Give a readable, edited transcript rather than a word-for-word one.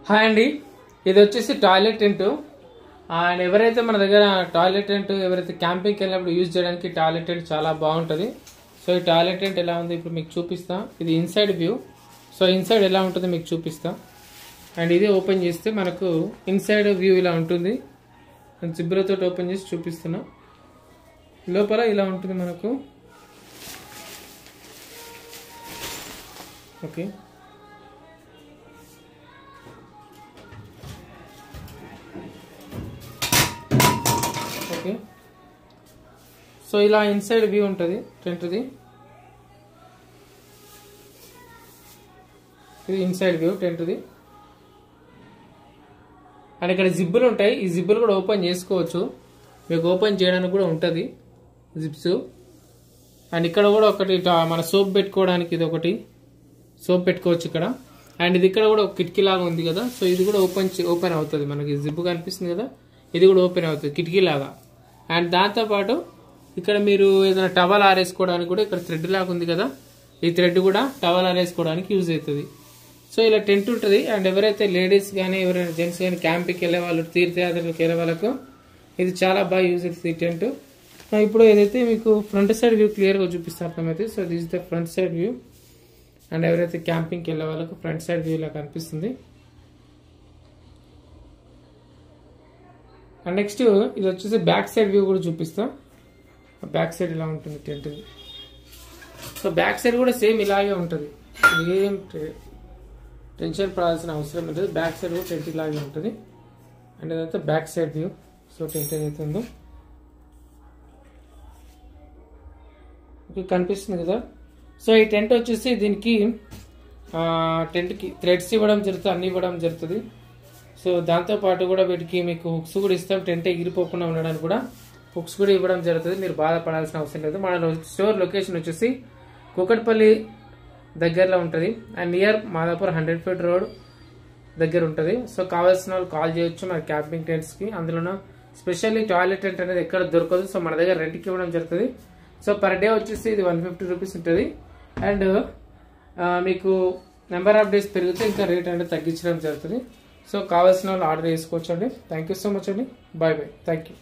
Hi అండి, ఇది వచ్చేసి టాయిలెట్ టెంట్. అండ్ ఎవరైతే మన దగ్గర టాయిలెట్ టెంట్ ఎవరైతే క్యాంపింగ్కి వెళ్ళినప్పుడు యూజ్ చేయడానికి టాయిలెట్ టెంట్ చాలా బాగుంటుంది. సో ఈ టాయిలెట్ టెంట్ ఎలా ఉంది ఇప్పుడు మీకు చూపిస్తా. ఇది ఇన్సైడ్ వ్యూ. సో ఇన్సైడ్ ఎలా ఉంటుందో మీకు చూపిస్తా. అండ్ ఇది ఓపెన్ చేస్తే మనకు ఇన్సైడ్ వ్యూ ఇలా ఉంటుంది. నేను జిబ్బులతో ఓపెన్ చేసి చూపిస్తున్నా. లోపల ఇలా ఉంటుంది మనకు. Okay, okay. సో ఇలా ఇన్సైడ్ వ్యూ ఉంటుంది టెంట్ది. ఇది ఇన్సైడ్ వ్యూ టెంట్ది. అండ్ ఇక్కడ జిబ్బులు ఉంటాయి. ఈ జిబ్బులు కూడా ఓపెన్ చేసుకోవచ్చు. మీకు ఓపెన్ చేయడానికి కూడా ఉంటుంది జిప్స్. అండ్ ఇక్కడ కూడా ఒకటి మన సోప్ పెట్టుకోవడానికి ఇది ఒకటి సోప్ పెట్టుకోవచ్చు ఇక్కడ. అండ్ ఇది ఇక్కడ కూడా ఒక కిటికీ లాగా ఉంది కదా. సో ఇది కూడా ఓపెన్ అవుతుంది. మనకి జిబ్బు కనిపిస్తుంది కదా, ఇది కూడా ఓపెన్ అవుతుంది కిటికీ లాగా. అండ్ దాంతోపాటు ఇక్కడ మీరు ఏదైనా టవల్ ఆరేసుకోవడానికి కూడా ఇక్కడ థ్రెడ్ లాగా ఉంది కదా, ఈ థ్రెడ్ కూడా టవల్ ఆరేసుకోవడానికి యూజ్ అవుతుంది. సో ఇలా టెంట్ ఉంటుంది. అండ్ ఎవరైతే లేడీస్ కానీ ఎవరైనా జెంట్స్ కానీ క్యాంపింగ్కి వెళ్ళే వాళ్ళు, తీర్థయాత్రలకు వెళ్ళే వాళ్ళకు ఇది చాలా బాగా యూజ్ అవుతుంది ఈ టెంట్. ఇప్పుడు ఏదైతే మీకు ఫ్రంట్ సైడ్ వ్యూ క్లియర్గా చూపిస్తారు అర్థమైతే. So this is the front side view. And ఎవరైతే క్యాంపింగ్కి వెళ్ళే వాళ్ళకు ఫ్రంట్ సైడ్ వ్యూ ఇలా కనిపిస్తుంది. అండ్ నెక్స్ట్ ఇది వచ్చేసి బ్యాక్ సైడ్ వ్యూ కూడా చూపిస్తా. బ్యాక్ సైడ్ ఇలా ఉంటుంది టెంట్. సో బ్యాక్ సైడ్ కూడా సేమ్ ఇలాగే ఉంటుంది. ఏం టెన్షన్ పడాల్సిన అవసరం లేదు. బ్యాక్ సైడ్ కూడా టెంట్ ఇలాగే ఉంటుంది. అండ్ ఇదంతా back side view. So tent ఏదైతే ఉందో కనిపిస్తుంది కదా. సో ఈ టెంట్ వచ్చేసి దీనికి టెంట్కి థ్రెడ్స్ ఇవ్వడం జరుగుతుంది, అన్ని ఇవ్వడం జరుగుతుంది. సో దాంతోపాటు కూడా వీటికి మీకు హుక్స్ కూడా ఇస్తాం. టెంట్ ఎగిరిపోకుండా ఉండడానికి కూడా హుక్స్ కూడా ఇవ్వడం జరుగుతుంది. మీరు బాధపడాల్సిన అవసరం లేదు. మన స్టోర్ లొకేషన్ వచ్చేసి కూకట్పల్లి దగ్గరలో ఉంటుంది. And near Madhapur 100 feet road దగ్గర ఉంటుంది. సో కావాల్సిన వాళ్ళు కాల్ చేయొచ్చు మన క్యాంపింగ్ టెంట్స్కి. అందులోనూ స్పెషల్లీ టాయిలెట్ టెంట్ అనేది ఎక్కడ దొరకదు. సో మన దగ్గర రెంట్కి ఇవ్వడం జరుగుతుంది. సో పర్ డే వచ్చేసి ఇది 150 rupees ఉంటుంది. అండ్ మీకు నెంబర్ ఆఫ్ డేస్ పెరిగితే ఇంకా రేట్ అనేది తగ్గించడం జరుగుతుంది. సో కావాల్సిన వాళ్ళు ఆర్డర్ చేసుకోవచ్చు అండి. థ్యాంక్ యూ సో మచ్ అండి. Bye bye. Thank you.